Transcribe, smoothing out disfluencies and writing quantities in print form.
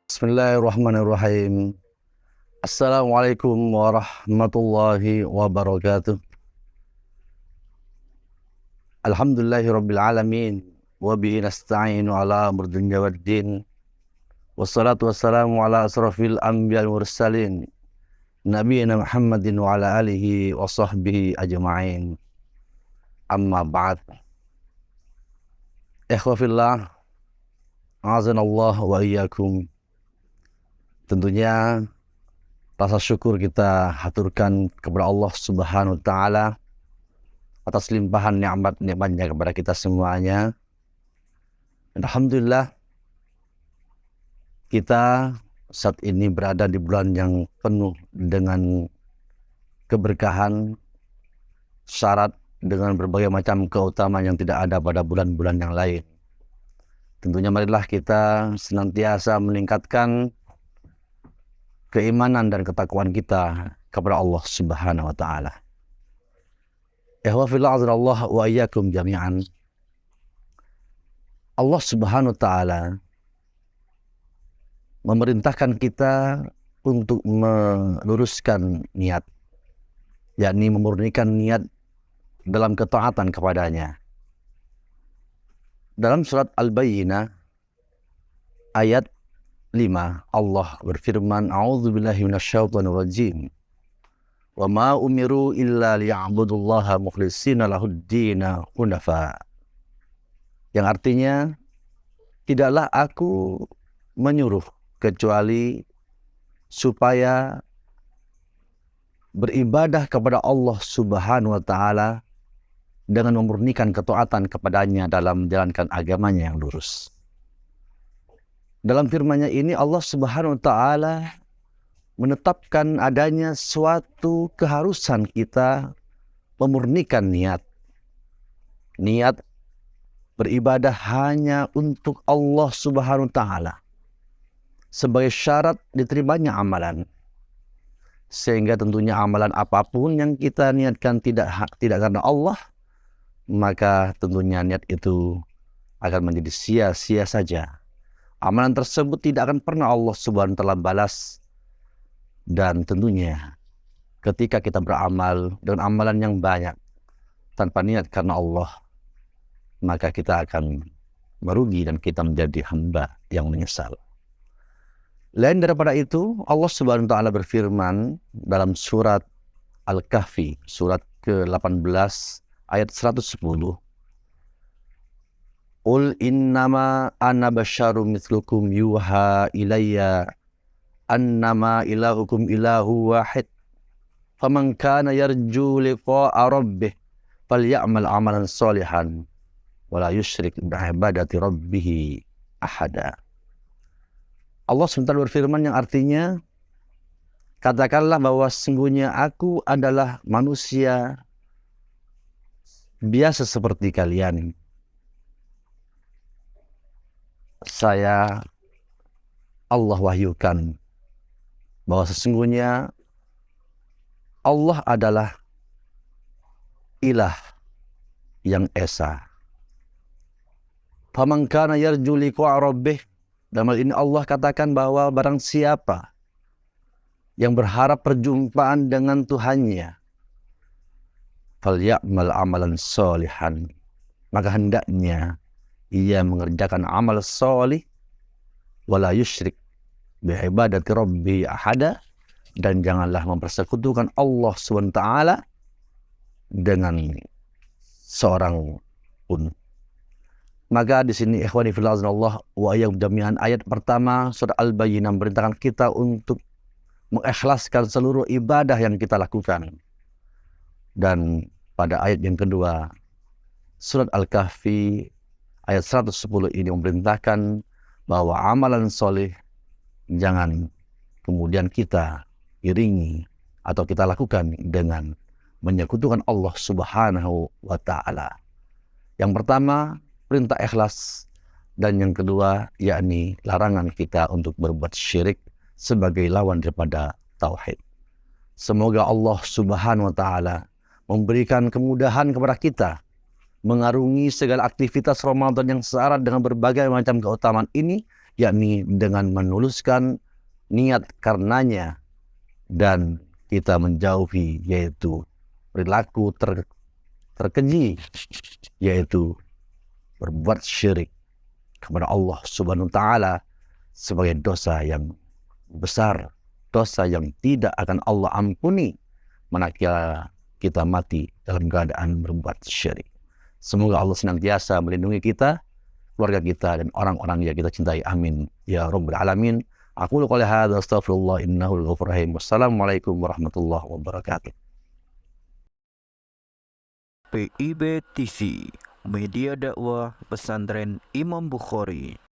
Bismillahirrahmanirrahim. Assalamualaikum warahmatullahi wabarakatuh. Alhamdulillahirabbil alamin wa bihi nasta'inu ala amri dunya waddin. Wassalatu wassalamu ala asrafil anbiya'i wal mursalin nabiyina Muhammadin wa ala alihi wa sahbihi ajma'in. Amma ba'd. Ikhwafillah, a'azanallah wa iyyakum. Tentunya rasa syukur kita haturkan kepada Allah Subhanahu wa Ta'ala atas limpahan nikmat-nikmatnya kepada kita semuanya. Dan alhamdulillah kita saat ini berada di bulan yang penuh dengan keberkahan, syarat dengan berbagai macam keutamaan yang tidak ada pada bulan-bulan yang lain. Tentunya marilah kita senantiasa meningkatkan keimanan dan ketakwaan kita kepada Allah Subhanahu wa Ta'ala. Ihwafillah azrallah wa iyyakum jami'an. Allah Subhanahu wa Ta'ala memerintahkan kita untuk meluruskan niat, yakni memurnikan niat dalam ketaatan kepadanya. Dalam surat Al-Bayyinah ayat 5, Allah berfirman, A'udzubillahi minasyaitonir rajim. Wa ma umiru illa liya'budullaha mukhlishina lahuddina hunafa. Yang artinya, tidaklah aku menyuruh kecuali supaya beribadah kepada Allah Subhanahu wa Ta'ala dengan memurnikan ketaatan kepadanya dalam menjalankan agamanya yang lurus. Dalam firman-Nya ini Allah Subhanahu wa Ta'ala menetapkan adanya suatu keharusan kita memurnikan niat. Niat beribadah hanya untuk Allah Subhanahu wa Ta'ala sebagai syarat diterimanya amalan. Sehingga tentunya amalan apapun yang kita niatkan tidak karena Allah, maka tentunya niat itu akan menjadi sia-sia saja. Amalan tersebut tidak akan pernah Allah Subhanahu wa Ta'ala balas. Dan tentunya ketika kita beramal dengan amalan yang banyak tanpa niat karena Allah, maka kita akan merugi dan kita menjadi hamba yang menyesal. Lain daripada itu, Allah Subhanahu wa Ta'ala berfirman dalam surat Al-Kahfi, surat ke-18 ayat 110. Qul innama ana basyarum mithlukum yuha ilayya annama ilahukum ilahu wahid. Faman kana yarju liqa'a rabbih falyamal amalan sholihan wala yusyrik bi'ibadati rabbih ahada. Allah SWT berfirman yang artinya, katakanlah bahwa sesungguhnya aku adalah manusia biasa seperti kalian. Saya Allah wahyukan bahwa sesungguhnya Allah adalah ilah yang esa. Faman kana yarju liqa'a rabbih. Dalam hal ini Allah katakan bahwa barang siapa yang berharap perjumpaan dengan Tuhannya, falya'mal amalan sholihan, maka hendaknya ia mengerjakan amal solih, wala yusyrik bi'ibadati rabbi ahada, dan janganlah mempersekutukan Allah SWT dengan seorang pun. Maka di sini ikhwani fillah azanallah wa iyyakum jami'an, ayat pertama surah Al-Bayyinah memerintahkan kita untuk mengikhlaskan seluruh ibadah yang kita lakukan. Dan pada ayat yang kedua surat Al-Kahfi ayat 110 ini memerintahkan bahwa amalan soleh jangan kemudian kita iringi atau kita lakukan dengan menyekutukan Allah Subhanahu wa Ta'ala. Yang pertama, perintah ikhlas, dan yang kedua yakni larangan kita untuk berbuat syirik sebagai lawan daripada tauhid. Semoga Allah Subhanahu wa Ta'ala memberikan kemudahan kepada kita mengarungi segala aktivitas Ramadan yang syarat dengan berbagai macam keutamaan ini, yakni dengan menuluskan niat karenanya dan kita menjauhi yaitu perilaku terkeji, yaitu berbuat syirik kepada Allah Subhanahu wa taala sebagai dosa yang besar, dosa yang tidak akan Allah ampuni manakala kita mati dalam keadaan berbuat syirik. Semoga Allah senantiasa melindungi kita, keluarga kita, dan orang-orang yang kita cintai. Amin ya rabbal alamin. Aku qouli hadza astaghfirullah innahu al-ghafurur rahim. Wassalamualaikum warahmatullahi wabarakatuh. PIB TV, media dakwah pesantren Imam Bukhari.